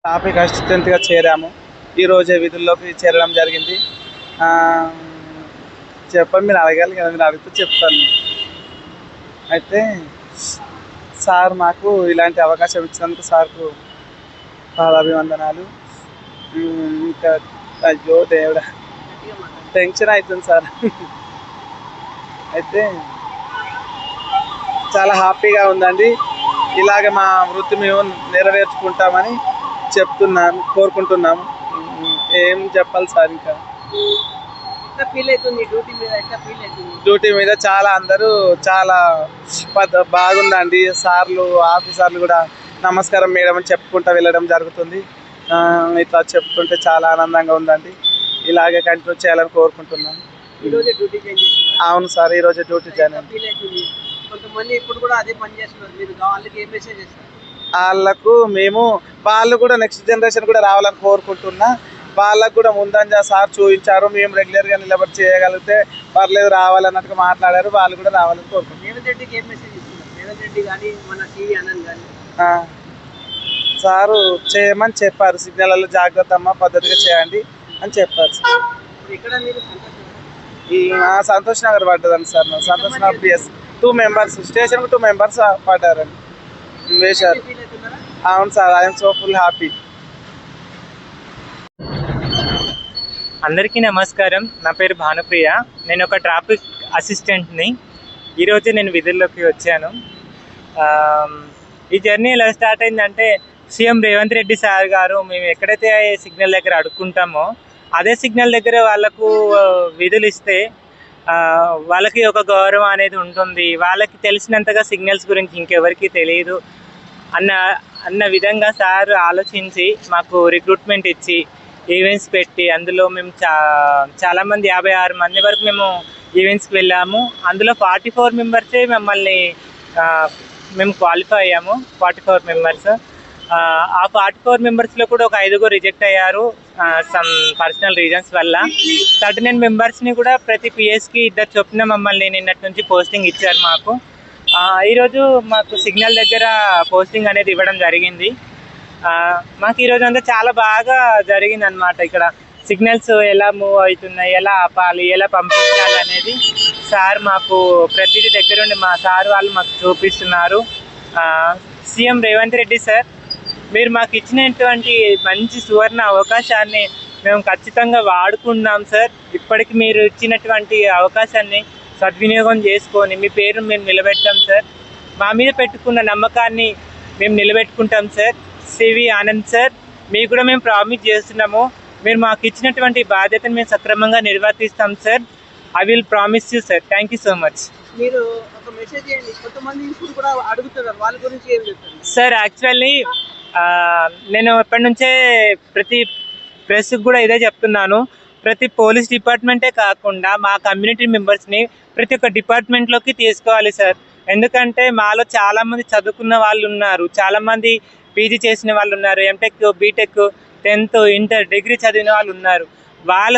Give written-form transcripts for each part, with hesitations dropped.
Traffic అసిస్టెంట్గా చేరాము. ఈరోజే విధుల్లోకి చేరడం జరిగింది. చెప్పండి, మీరు అడగాలి కదా, మీరు అడిగితే చెప్తాను. అయితే సార్ మాకు ఇలాంటి అవకాశం ఇచ్చినందుకు సార్కు పాదాభివందనాలు. ఇంకా అయ్యో దేవుడా, టెన్షన్ అవుతుంది సార్. అయితే చాలా హ్యాపీగా ఉందండి. ఇలాగ మా వృత్తి మేము నెరవేర్చుకుంటామని కోరుకుంటున్నాము. ఏం చెప్పాలి సార్, ఇంకా డ్యూటీ మీద చాలా అందరూ చాలా బాగుందండి. సార్లు ఆఫీసర్లు కూడా నమస్కారం మేడం అని చెప్పుకుంటూ వెళ్ళడం జరుగుతుంది. ఇట్లా చెప్పుకుంటే చాలా ఆనందంగా ఉందండి. ఇలాగే కంటిన్యూ చేయాలని కోరుకుంటున్నాను. అవును సార్, ఈరోజు డ్యూటీ జాయిన్ అయ్యింది. కొంతమంది ఇప్పుడు కూడా అదే పని చేస్తున్నారు. మీరు వాళ్ళకి ఏం మెసేజ్ చేస్తారు? వాళ్ళు కూడా నెక్స్ట్ జనరేషన్ కూడా రావాలని కోరుకుంటున్నా. వాళ్ళకు కూడా ముందంజ సార్ చూపించారు. మేము రెగ్యులర్గా నిలబడి చేయగలిగితే పర్లేదు రావాలన్నట్టుగా మాట్లాడారు. వాళ్ళు కూడా రావాలని కోరుకుంటున్నారు. రేవంత్ రెడ్డికి ఏం మెసేజ్ ఇస్తున్నారు? రేవంత్ రెడ్డి కానీ మన టీవీ అనంత్ కానీ సారు చేయమని చెప్పారు. సిగ్నల్లో జాగ్రత్త అమ్మ, పద్ధతిగా చేయండి అని చెప్పారు సార్. ఇక్కడ మీరు సంతోష్ నగర్ పడ్డదండి sir. Santosh Nagar PS 2 members, స్టేషన్కు 2 మెంబర్స్ పడ్డారండి, వేశారు. అవును sir, I'm so full happy. అందరికీ నమస్కారం. నా పేరు భానుప్రియ. నేను ఒక ట్రాఫిక్ అసిస్టెంట్ని. ఈరోజు నేను విధుల్లోకి వచ్చాను. ఈ జర్నీ ఎలా స్టార్ట్ అయిందంటే, సీఎం రేవంత్ రెడ్డి సార్ గారు మేము ఎక్కడైతే సిగ్నల్ దగ్గర అడుక్కుంటామో అదే సిగ్నల్ దగ్గర వాళ్ళకు విధులు ఇస్తే వాళ్ళకి ఒక గౌరవం అనేది ఉంటుంది. వాళ్ళకి తెలిసినంతగా సిగ్నల్స్ గురించి ఇంకెవరికి తెలియదు అన్న విధంగా సార్ ఆలోచించి మాకు రిక్రూట్మెంట్ ఇచ్చి ఈవెంట్స్ పెట్టి, అందులో మేము చాలామంది 56 మంది వరకు మేము ఈవెంట్స్కి వెళ్ళాము. అందులో 44 మెంబర్సే మేము క్వాలిఫై అయ్యాము. 44 మెంబర్స్. ఆ 44 మెంబర్స్లో కూడా ఒక 5 రిజెక్ట్ అయ్యారు సమ్ పర్సనల్ రీజన్స్ వల్ల. 39 మెంబర్స్ని కూడా ప్రతి పిఎస్కి 2 చొప్పున మమ్మల్ని నిన్నటి నుంచి పోస్టింగ్ ఇచ్చారు మాకు. ఈరోజు మాకు సిగ్నల్ దగ్గర పోస్టింగ్ అనేది ఇవ్వడం జరిగింది. మాకు ఈరోజు అంతా చాలా బాగా జరిగింది అన్నమాట. ఇక్కడ సిగ్నల్స్ ఎలా మూవ్ అవుతున్నాయి, ఎలా ఆపాలి, ఎలా పంపించాలి అనేది సార్ మాకు ప్రతిదీ దగ్గరుండి మా సార్ వాళ్ళు మాకు చూపిస్తున్నారు. సీఎం రేవంత్ రెడ్డి సార్, మీరు మాకు ఇచ్చినటువంటి మంచి సువర్ణ అవకాశాన్ని మేము ఖచ్చితంగా వాడుకున్నాం సార్. ఇప్పటికి మీరు ఇచ్చినటువంటి అవకాశాన్ని సద్వినియోగం చేసుకొని మీ పేరు మేము నిలబెట్టాం సార్. మా మీద పెట్టుకున్న నమ్మకాన్ని మేము నిలబెట్టుకుంటాం సార్. సివి ఆనంద్ సార్, మీకు కూడా మేము ప్రామిస్ చేస్తున్నాము, మీరు మాకు ఇచ్చినటువంటి బాధ్యతను మేము సక్రమంగా నిర్వర్తిస్తాం sir. I will promise you sir. Thank you so much. మీరు ఒక మెసేజ్ చేయండి, కొంతమంది ఇప్పుడు కూడా అడుగుతున్నారు, వాళ్ళ గురించి ఏం చెప్తారు సార్? యాక్చువల్లీ నేను ఎప్పటి నుంచే ప్రతి ప్రెస్కి కూడా ఇదే చెప్తున్నాను. ప్రతి పోలీస్ డిపార్ట్మెంటే కాకుండా మా కమ్యూనిటీ మెంబర్స్ని ప్రతి ఒక్క డిపార్ట్మెంట్లోకి తీసుకోవాలి సార్. ఎందుకంటే మాలో చాలామంది చదువుకున్న వాళ్ళు ఉన్నారు, చాలామంది పీజీ చేసిన వాళ్ళు ఉన్నారు, MTech, BTech, 10th, inter, degree చదివిన వాళ్ళు ఉన్నారు. వాళ్ళ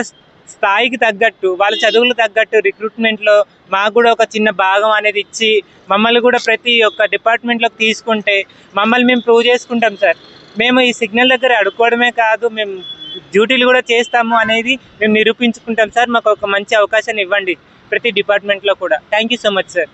స్థాయికి తగ్గట్టు, వాళ్ళ చదువులకు తగ్గట్టు రిక్రూట్మెంట్లో మాకు కూడా ఒక చిన్న భాగం అనేది ఇచ్చి మమ్మల్ని కూడా ప్రతి ఒక్క డిపార్ట్మెంట్లోకి తీసుకుంటే మమ్మల్ని మేము ప్రూవ్ చేసుకుంటాం సార్. మేము ఈ సిగ్నల్ దగ్గర అడుక్కోవడమే కాదు, మేము డ్యూటీలు కూడా చేస్తాము అనేది మేము నిరూపించుకుంటాం సార్. మాకు ఒక మంచి అవకాశాన్ని ఇవ్వండి ప్రతి డిపార్ట్మెంట్లో కూడా. Thank you so much sir.